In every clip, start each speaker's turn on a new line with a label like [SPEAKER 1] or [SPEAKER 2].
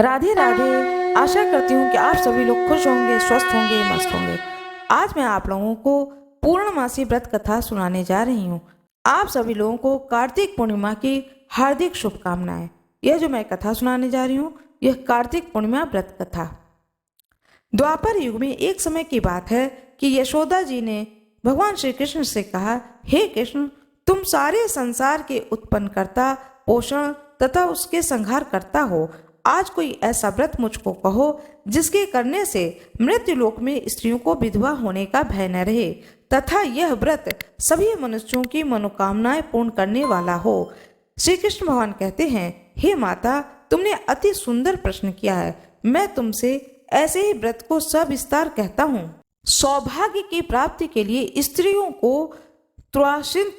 [SPEAKER 1] राधे राधे। आशा करती हूँ कि आप सभी लोग खुश होंगे, स्वस्थ होंगे, मस्त होंगे। आज मैं आप लोगों को पूर्णमासी व्रत कथा सुनाने जा रही हूँ। आप सभी लोगों को कार्तिक पूर्णिमा की हार्दिक शुभकामनाएं। यह जो मैं कथा सुनाने जा रही हूँ, यह कार्तिक पूर्णिमा व्रत कथा। द्वापर युग में एक समय की बात है कि यशोदा जी ने भगवान श्री कृष्ण से कहा, हे कृष्ण, तुम सारे संसार के उत्पन्नकर्ता, पोषण तथा उसके संहार करता हो। आज कोई ऐसा व्रत मुझको कहो जिसके करने से मृत्यु लोक में स्त्रियों को विधवा होने का भय न रहे तथा यह व्रत सभी मनुष्यों की मनोकामनाएं पूर्ण करने वाला हो। श्री कृष्ण भगवान कहते हैं, हे माता, तुमने अति सुंदर प्रश्न किया है। मैं तुमसे ऐसे ही व्रत को सविस्तार कहता हूँ। सौभाग्य की प्राप्ति के लिए स्त्रियों को त्रैशीन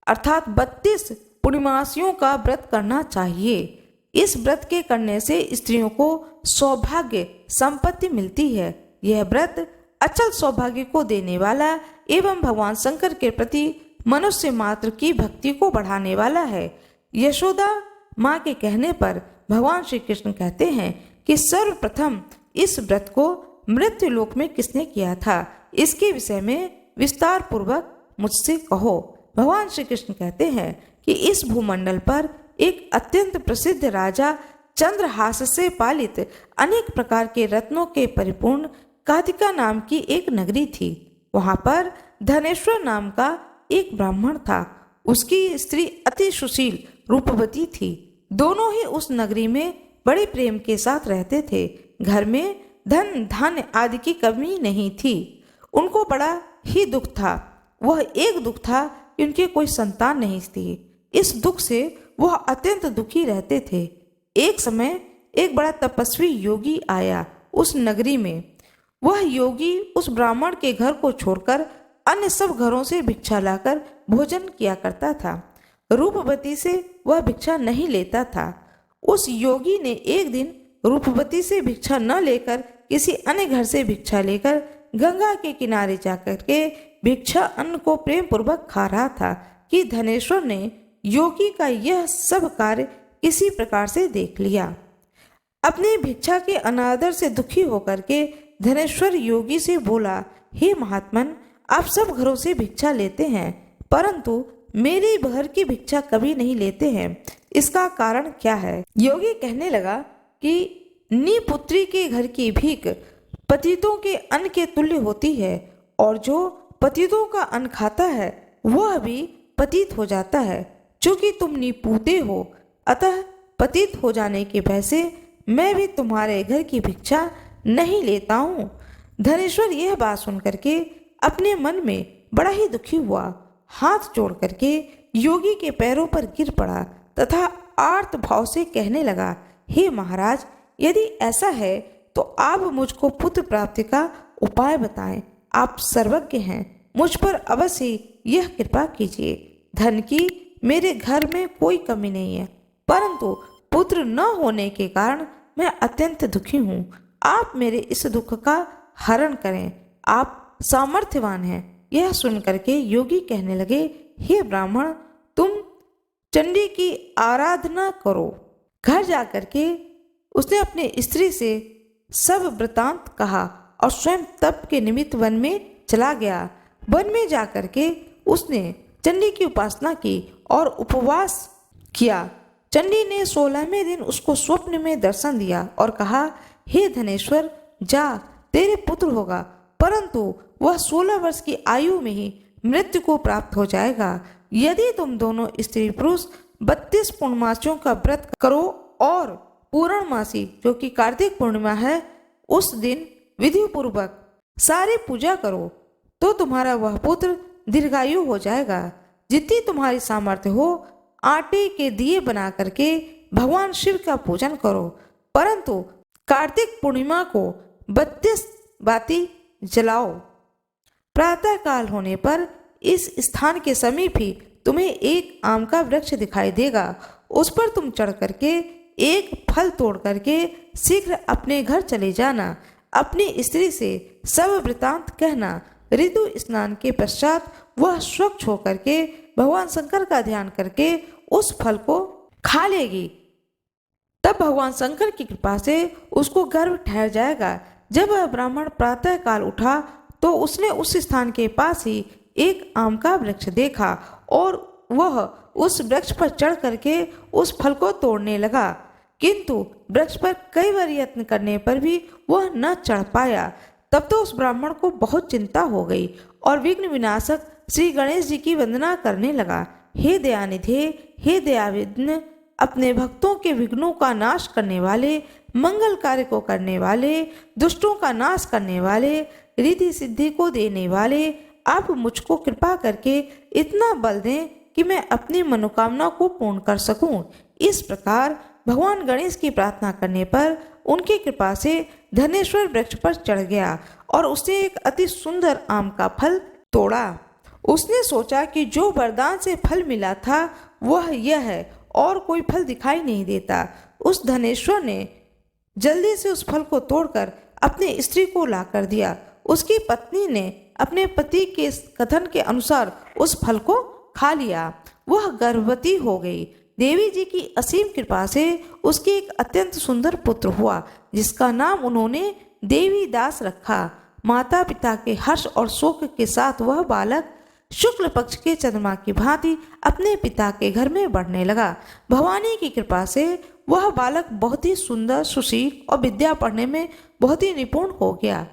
[SPEAKER 1] अर्थात 32 पूर्णिमासियों का व्रत करना चाहिए। इस व्रत के करने से स्त्रियों को सौभाग्य संपत्ति मिलती है। यह व्रत अचल सौभाग्य को देने वाला एवं भगवान शंकर के प्रति मनुष्य मात्र की भक्ति को बढ़ाने वाला है। यशोदा माँ के कहने पर भगवान श्री कृष्ण कहते हैं कि सर्वप्रथम इस व्रत को मृत्यु लोक में किसने किया था, इसके विषय में विस्तार पूर्वक मुझसे कहो। भगवान श्री कृष्ण कहते हैं कि इस भूमंडल पर एक अत्यंत प्रसिद्ध राजा चंद्रहास से पालित अनेक प्रकार के रत्नों के परिपूर्ण कादिका नाम की एक नगरी थी। वहां पर धनेश्वर नाम का एक ब्राह्मण था। उसकी स्त्री अति सुशील रूपवती थी। दोनों ही उस नगरी में बड़े प्रेम के साथ रहते थे। घर में धन धान्य आदि की कमी नहीं थी। उनको बड़ा ही दुख था। वह एक दुख था कि उनके कोई संतान नहीं थी। इस दुख से वह अत्यंत दुखी रहते थे। एक समय एक बड़ा तपस्वी योगी आया उस नगरी में। वह योगी उस ब्राह्मण के घर को छोड़कर अन्य सब घरों से भिक्षा लाकर भोजन किया करता था। रूपवती से वह भिक्षा नहीं लेता था। उस योगी ने एक दिन रूपवती से भिक्षा न लेकर किसी अन्य घर से भिक्षा लेकर गंगा के किनारे जाकर के भिक्षा अन्न को प्रेम पूर्वक खा रहा था कि धनेश्वर ने योगी का यह सब कार्य किसी प्रकार से देख लिया। अपनी भिक्षा के अनादर से दुखी होकर के धनेश्वर योगी से बोला, हे महात्मन, आप सब घरों से भिक्षा लेते हैं परंतु मेरी घर की भिक्षा कभी नहीं लेते हैं। इसका कारण क्या है? योगी कहने लगा कि निपुत्री के घर की भीख पतितों के अन्न के तुल्य होती है और जो पतितों का अन्न खाता है वह भी पतित हो जाता है। चूंकि तुम निपूते हो अतः पतित हो जाने के भय से मैं भी तुम्हारे घर की भिक्षा नहीं लेता हूँ। धनेश्वर यह बात सुन करके अपने मन में बड़ा ही दुखी हुआ। हाथ जोड़ करके योगी के पैरों पर गिर पड़ा तथा आर्त भाव से कहने लगा, हे महाराज, यदि ऐसा है तो आप मुझको पुत्र प्राप्ति का उपाय बताएं। आप सर्वज्ञ हैं, मुझ पर अवश्य यह कृपा कीजिए। धन की मेरे घर में कोई कमी नहीं है परंतु पुत्र न होने के कारण मैं अत्यंत दुखी हूँ। आप मेरे इस दुख का हरण करें। आप सामर्थ्यवान हैं। यह सुन करके योगी कहने लगे, हे ब्राह्मण, तुम चंडी की आराधना करो। घर जाकर के उसने अपने स्त्री से सब वृतांत कहा और स्वयं तप के निमित्त वन में चला गया। वन में जाकर के उसने चंडी की उपासना की और उपवास किया। चंडी ने 16वें दिन उसको स्वप्न में दर्शन दिया और कहा, हे धनेश्वर, जा, तेरे पुत्र होगा परंतु वह 16 वर्ष की आयु में ही मृत्यु को प्राप्त हो जाएगा। यदि तुम दोनों स्त्री पुरुष 32 पूर्णमासियों का व्रत करो और पूर्णमासी जो कि कार्तिक पूर्णिमा है उस दिन विधि पूर्वक सारी पूजा करो तो तुम्हारा वह पुत्र दीर्घायु हो जाएगा। जितनी तुम्हारी सामर्थ्य हो आटे के दिए बना करके भगवान शिव का पूजन करो परंतु कार्तिक पूर्णिमा को 32 बाती जलाओ। प्रातः काल होने पर इस स्थान के समीप ही तुम्हें एक आम का वृक्ष दिखाई देगा। उस पर तुम चढ़ करके एक फल तोड़ करके शीघ्र अपने घर चले जाना। अपनी स्त्री से सब वृतांत कहना। ऋतु स्नान के पश्चात वह स्वच्छ होकर के भगवान शंकर का ध्यान करके उस फल को खा लेगी। तब भगवान शंकर की कृपा से उसको गर्भ ठहर जाएगा। जब वह ब्राह्मण प्रातः काल उठा तो उसने उस स्थान के पास ही एक आम का वृक्ष देखा और वह उस वृक्ष पर चढ़ करके उस फल को तोड़ने लगा, किंतु वृक्ष पर कई बार यत्न करने पर भी वह न चढ़ पाया। तब तो उस ब्राह्मण को बहुत चिंता हो गई और विघ्न विनाशक श्री गणेश जी की वंदना करने लगा। हे दयानिधे, हे दयाविघ्न, अपने भक्तों के विघ्नों का नाश करने वाले, मंगल कार्य को करने वाले, दुष्टों का नाश करने वाले, रिद्धि सिद्धि को देने वाले, आप मुझको कृपा करके इतना बल दें कि मैं अपनी मनोकामना को पूर्ण कर सकूं। इस प्रकार भगवान गणेश की प्रार्थना करने पर उनकी कृपा से धनेश्वर वृक्ष पर चढ़ गया और उसने एक अति सुंदर आम का फल तोड़ा। उसने सोचा कि जो वरदान से फल मिला था वह यह है और कोई फल दिखाई नहीं देता। उस धनेश्वर ने जल्दी से उस फल को तोड़कर अपनी स्त्री को ला कर दिया। उसकी पत्नी ने अपने पति के कथन के अनुसार उस फल को खा लिया। वह गर्भवती हो गई। देवी जी की असीम कृपा से उसके एक अत्यंत सुंदर पुत्र हुआ, जिसका नाम उन्होंने देवी दास रखा। माता पिता के हर्ष और शोक के साथ वह बालक शुक्ल पक्ष के चंद्रमा की भांति अपने पिता के घर में बढ़ने लगा। भवानी की कृपा से वह बालक बहुत ही सुंदर, सुशील और विद्या पढ़ने में बहुत ही निपुण हो गया।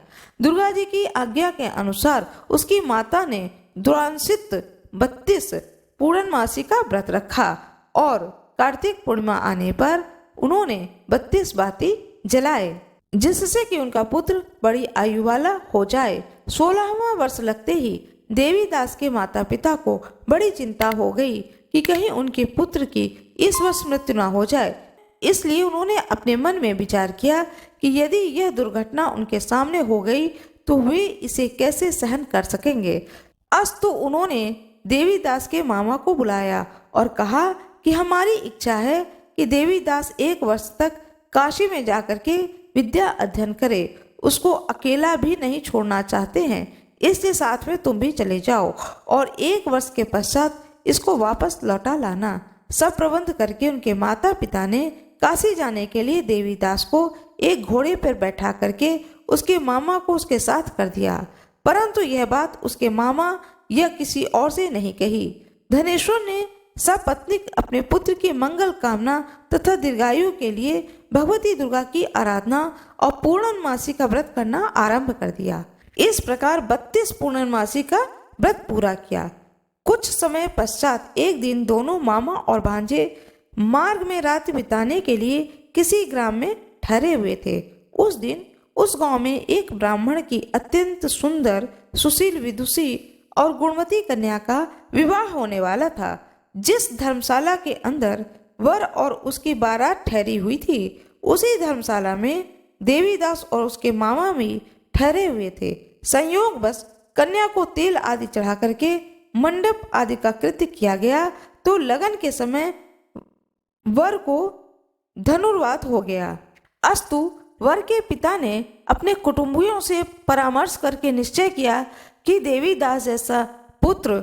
[SPEAKER 1] दुर्गा जी की आज्ञा के अनुसार उसकी माता ने दुरांशित 32 पूर्णमासी का व्रत रखा और कार्तिक पूर्णिमा आने पर उन्होंने 32 बाती जलाए, जिससे कि उनका पुत्र बड़ी आयु वाला हो जाए। 16वां वर्ष लगते ही देवी दास के माता पिता को बड़ी चिंता हो गई कि कहीं उनके पुत्र की इस वर्ष मृत्यु न हो जाए। इसलिए उन्होंने अपने मन में विचार किया कि यदि यह दुर्घटना उनके सामने हो गई तो वे इसे कैसे सहन कर सकेंगे। अस्तु उन्होंने देवी दास के मामा को बुलाया और कहा कि हमारी इच्छा है कि देवी दास 1 वर्ष तक काशी में जाकर के विद्या अध्ययन करे। उसको अकेला भी नहीं छोड़ना चाहते हैं, इसलिए साथ में तुम भी चले जाओ और 1 वर्ष के पश्चात इसको वापस लौटा लाना। सब प्रबंध करके उनके माता पिता ने काशी जाने के लिए देवी दास को एक घोड़े पर बैठा करके उसके मामा को उसके साथ कर दिया। परंतु यह बात उसके मामा या किसी और से नहीं कही। धनेश्वर ने सपत्नीक अपने पुत्र की मंगल कामना तथा दीर्घायु के लिए भगवती दुर्गा की आराधना और पूर्णमासी का व्रत करना आरंभ कर दिया। इस प्रकार 32 पूर्णमासी का व्रत पूरा किया। कुछ समय पश्चात एक दिन दोनों मामा और भांजे मार्ग में रात बिताने के लिए किसी ग्राम में ठहरे हुए थे। उस दिन उस गांव में एक ब्राह्मण की अत्यंत सुंदर, सुशील, विदुषी और गुणवती कन्या का विवाह होने वाला था। जिस धर्मशाला के अंदर वर और उसकी बारात ठहरी हुई थी, उसी धर्मशाला में देवीदास और उसके मामा भी ठहरे हुए थे। संयोग बस कन्या को तेल आदि चढ़ा करके मंडप आदि का कृत्य किया गया तो लगन के समय वर को धनुर्वात हो गया। अस्तु वर के पिता ने अपने कुटुंबियों से परामर्श करके निश्चय किया कि देवीदास जैसा पुत्र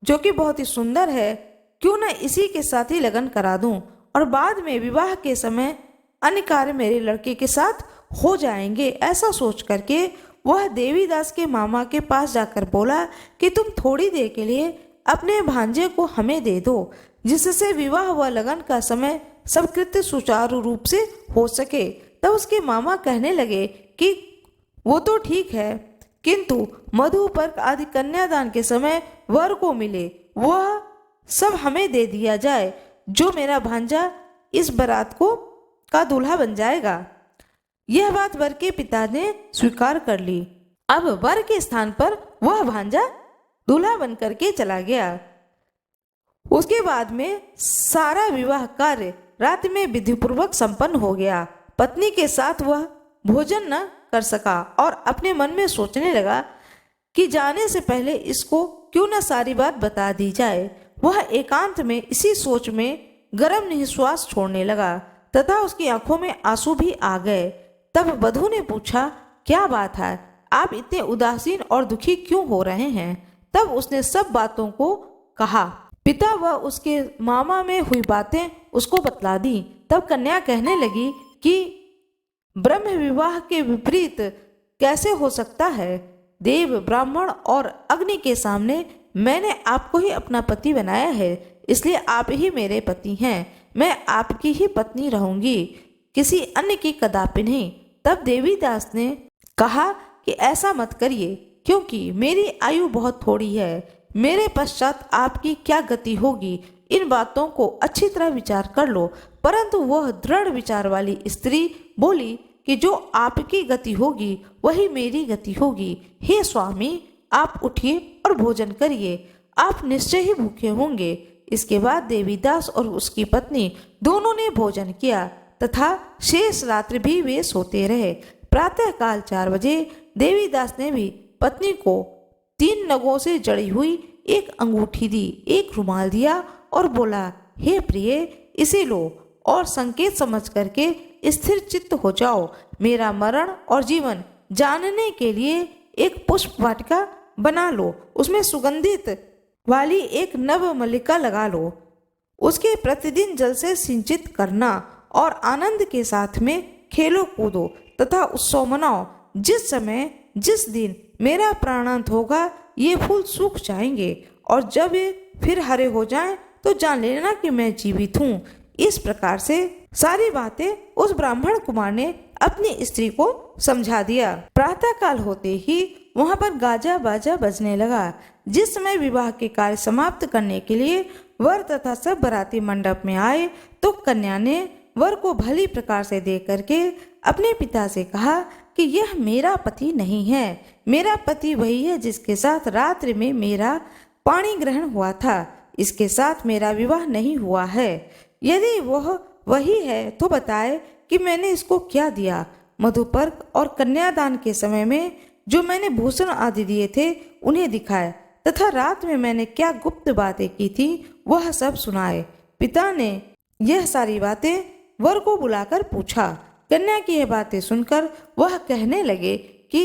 [SPEAKER 1] जो कि बहुत ही सुंदर है, क्यों न इसी के साथ ही लगन करा दूं और बाद में विवाह के समय अन्य कार्य मेरे लड़के के साथ हो जाएंगे। ऐसा सोच करके वह देवीदास के मामा के पास जाकर बोला कि तुम थोड़ी देर के लिए अपने भांजे को हमें दे दो, जिससे विवाह व लगन का समय सब कृत्य सुचारू रूप से हो सके। तब उसके मामा कहने लगे कि वो तो ठीक है, किंतु मधुपर्क आदि कन्यादान के समय वर को मिले वह सब हमें दे दिया जाए, जो मेरा भांजा इस बारात को का दूल्हा बन जाएगा। यह बात वर के पिता ने स्वीकार कर ली। अब वर के स्थान पर वह भांजा दूल्हा बन करके चला गया। उसके बाद में सारा विवाह कार्य रात में विधिपूर्वक संपन्न हो गया। पत्नी के साथ वह भोजन न कर सका और अपने मन में सोचने लगा कि जाने से पहले इसको क्यों न सारी बात बता दी जाए। वह एकांत में इसी सोच में गर्म निश्वास छोड़ने लगा तथा उसकी आंखों में आंसू भी आ गए। तब वधू ने पूछा, क्या बात है, आप इतने उदासीन और दुखी क्यों हो रहे हैं? तब उसने सब बातों को कहा। पिता व उसके मामा में हुई बातें उसको बतला दी। तब कन्या कहने लगी कि ब्रह्म विवाह के विपरीत कैसे हो सकता है। देव, ब्राह्मण और अग्नि के सामने मैंने आपको ही अपना पति बनाया है, इसलिए आप ही मेरे पति हैं। मैं आपकी ही पत्नी रहूंगी, किसी अन्य की कदापि नहीं। तब देवीदास ने कहा कि ऐसा मत करिए, क्योंकि मेरी आयु बहुत थोड़ी है। मेरे पश्चात आपकी क्या गति होगी, इन बातों को अच्छी तरह विचार कर लो। परंतु वह दृढ़ विचार वाली स्त्री बोली कि जो आपकी गति होगी वही मेरी गति होगी। हे स्वामी, आप उठिए और भोजन करिए, आप निश्चय ही भूखे होंगे। इसके बाद देवीदास और उसकी पत्नी दोनों ने भोजन किया तथा शेष रात्रि भी वे सोते रहे। प्रातःकाल 4 बजे देवीदास ने भी पत्नी को 3 नगों से जड़ी हुई एक अंगूठी दी, एक रुमाल दिया और बोला, हे प्रिय, इसे लो और संकेत समझ करके स्थिर चित्त हो जाओ। मेरा मरण और जीवन जानने के लिए एक पुष्प वाटिका बना लो, उसमें सुगंधित वाली एक नव मल्लिका लगा लो, उसके प्रतिदिन जल से सिंचित करना और आनंद के साथ में खेलो कूदो तथा उत्सव मनाओ। जिस समय जिस दिन मेरा प्राणांत होगा ये फूल सूख जाएंगे और जब ये फिर हरे हो जाएं तो जान लेना कि मैं जीवित हूँ। इस प्रकार से सारी बातें उस ब्राह्मण कुमार ने अपनी स्त्री को समझा दिया। प्रातःकाल होते ही वहां पर गाजा बाजा बजने लगा। जिस समय विवाह के कार्य समाप्त करने के लिए वर तथा सब बाराती मंडप में आए तो कन्या ने वर को भली प्रकार से देख करके अपने पिता से कहा कि यह मेरा पति नहीं है। मेरा पति वही है जिसके साथ रात्रि में मेरा पाणी ग्रहण हुआ था, इसके साथ मेरा विवाह नहीं हुआ है। यदि वह वही है तो बताए कि मैंने इसको क्या दिया। मधुपर्क और कन्यादान के समय में जो मैंने भूषण आदि दिए थे उन्हें दिखाए तथा रात में मैंने क्या गुप्त बातें की थी वह सब सुनाए। पिता ने यह सारी बातें वर को बुलाकर पूछा। कन्या की यह बातें सुनकर वह कहने लगे कि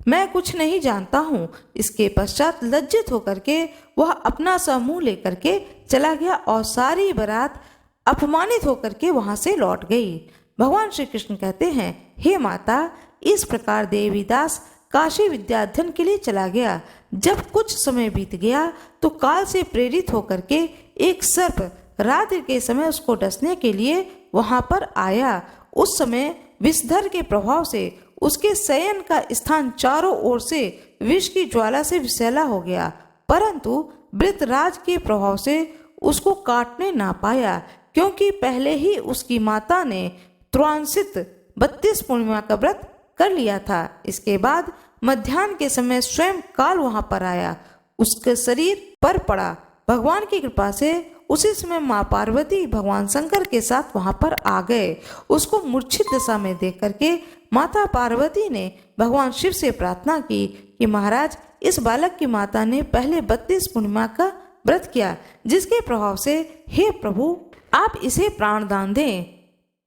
[SPEAKER 1] मैं कुछ नहीं जानता हूँ। इसके पश्चात लज्जित होकर के वह अपना सा मुंह लेकर के चला गया और सारी बारात अपमानित होकर के वहां से लौट गई। भगवान श्री कृष्ण कहते हैं, हे माता, इस प्रकार देवीदास काशी विद्याध्ययन के लिए चला गया। जब कुछ समय बीत गया तो काल से प्रेरित होकर के एक सर्प रात्रि के समय उसको डसने के लिए वहां पर आया। उस समय विषधर के प्रभाव से उसके शयन का स्थान चारों ओर से विष की ज्वाला से विषैला हो गया, परंतु वृतराज के प्रभाव से उसको काटने ना पाया, क्योंकि पहले ही उसकी माता ने त्रवांसित 32 पूर्णिमा का व्रत कर लिया था। इसके बाद मध्याह्न के समय स्वयं काल वहां पर आया, उसके शरीर पर पड़ा। भगवान की कृपा से उसी समय माँ पार्वती भगवान शंकर के साथ वहां पर आ गए। उसको मूर्छित दशा में देख करके माता पार्वती ने भगवान शिव से प्रार्थना की कि महाराज, इस बालक की माता ने पहले 32 पूर्णिमा का व्रत किया, जिसके प्रभाव से हे प्रभु आप इसे प्राणदान दें।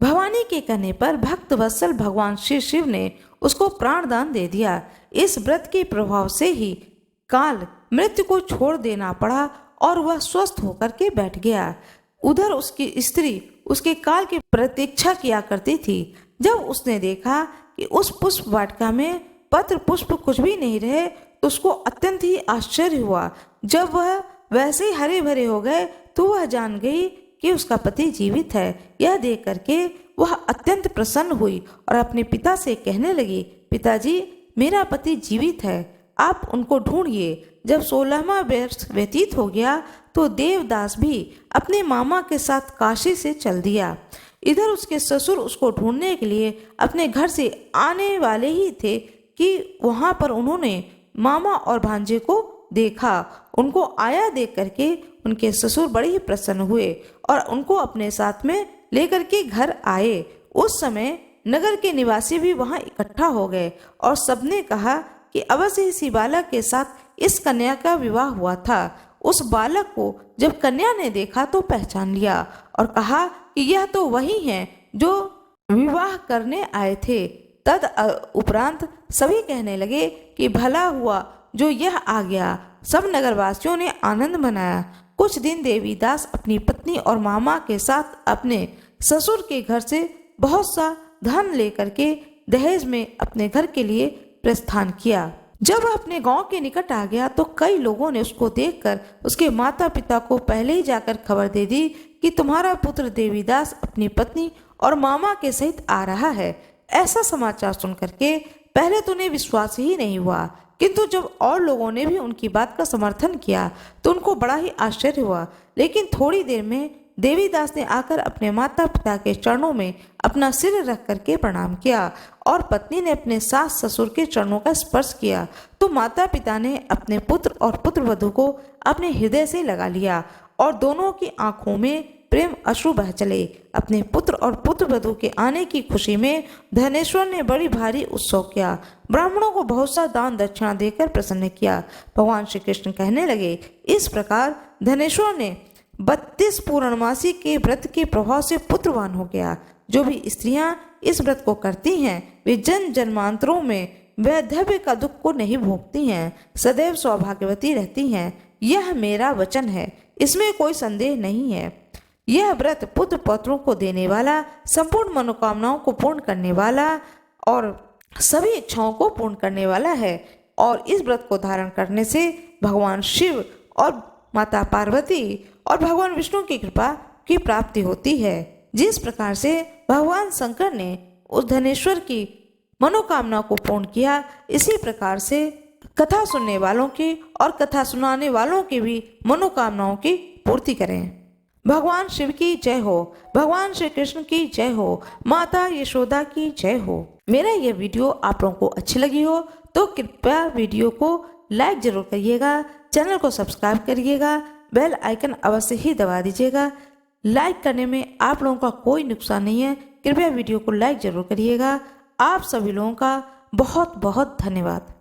[SPEAKER 1] भवानी के कहने पर भक्त वत्सल भगवान श्री शिव ने उसको प्राणदान दे दिया। इस व्रत के प्रभाव से ही काल मृत्यु को छोड़ देना पड़ा और वह स्वस्थ होकर के बैठ गया। उधर उसकी स्त्री उसके काल की प्रतीक्षा किया करती थी। जब उसने देखा कि उस पुष्प वाटिका में पत्र पुष्प कुछ भी नहीं रहे तो उसको अत्यंत ही आश्चर्य हुआ। जब वह वैसे ही हरे भरे हो गए तो वह जान गई कि उसका पति जीवित है। यह देख करके वह अत्यंत प्रसन्न हुई और अपने पिता से कहने लगी, पिताजी, मेरा पति जीवित है, आप उनको ढूंढिए। जब 16वां वर्ष व्यतीत हो गया तो देवदास भी अपने मामा के साथ काशी से चल दिया। इधर उसके ससुर उसको ढूंढने के लिए अपने घर से आने वाले ही थे कि वहां पर उन्होंने मामा और भांजे को देखा। उनको आया देख करके उनके ससुर बड़े ही प्रसन्न हुए और उनको अपने साथ में लेकर के घर आए। उस समय नगर के निवासी भी वहां इकट्ठा हो गए और सबने कहा कि अवश्य इसी बालक के साथ इस कन्या का विवाह हुआ था। उस बालक को जब कन्या ने देखा तो पहचान लिया और कहा कि यह तो वही है जो विवाह करने आए थे। तद उपरांत सभी कहने लगे कि भला हुआ जो यह आ गया। सब नगरवासियों ने आनंद मनाया। कुछ दिन देवीदास अपनी पत्नी और मामा के साथ अपने ससुर के घर से बहुत सा धन लेकर के दहेज में अपने घर के लिए प्रस्थान किया। जब वह अपने गांव के निकट आ गया तो कई लोगों ने उसको देखकर उसके माता पिता को पहले ही जाकर खबर दे दी कि तुम्हारा पुत्र देवीदास अपनी पत्नी और मामा के सहित आ रहा है। ऐसा समाचार सुनकर के पहले तो उन्हें विश्वास ही नहीं हुआ, किंतु जब और लोगों ने भी उनकी बात का समर्थन किया तो उनको बड़ा ही आश्चर्य हुआ। लेकिन थोड़ी देर में देवीदास ने आकर अपने माता पिता के चरणों में अपना सिर रख करके प्रणाम किया और पत्नी ने अपने सास ससुर के चरणों का स्पर्श किया तो माता पिता ने अपने पुत्र और पुत्रवधू को अपने हृदय से लगा लिया और दोनों की आंखों में प्रेम अश्रु बह चले। अपने पुत्र और पुत्रवधू के आने की खुशी में धनेश्वर ने बड़ी भारी उत्सव किया, ब्राह्मणों को बहुत सा दान दक्षिणा देकर प्रसन्न किया। भगवान श्री कृष्ण कहने लगे, इस प्रकार धनेश्वर ने 32 पूर्णमासी के व्रत के प्रभाव से पुत्रवान हो गया। जो भी स्त्रियां इस व्रत को करती हैं वे जन्म जन्मांतरों में वैधव्य का दुख को नहीं भोगती हैं, सदैव सौभाग्यवती रहती हैं। यह मेरा वचन है, इसमें कोई संदेह नहीं है। यह व्रत पुत्र पौत्रों को देने वाला, संपूर्ण मनोकामनाओं को पूर्ण करने वाला और सभी इच्छाओं को पूर्ण करने वाला है। और इस व्रत को धारण करने से भगवान शिव और माता पार्वती और भगवान विष्णु की कृपा की प्राप्ति होती है। जिस प्रकार से भगवान शंकर ने उस धनेश्वर की मनोकामना को पूर्ण किया, इसी प्रकार से कथा सुनने वालों की और कथा सुनाने वालों की भी मनोकामनाओं की पूर्ति करें। भगवान शिव की जय हो, भगवान श्री कृष्ण की जय हो, माता यशोदा की जय हो। मेरा यह वीडियो आप लोगों को अच्छी लगी हो तो कृपया वीडियो को लाइक जरूर करिएगा, चैनल को सब्सक्राइब करिएगा, बेल आइकन अवश्य ही दबा दीजिएगा। लाइक करने में आप लोगों का कोई नुकसान नहीं है, कृपया वीडियो को लाइक जरूर करिएगा। आप सभी लोगों का बहुत बहुत धन्यवाद।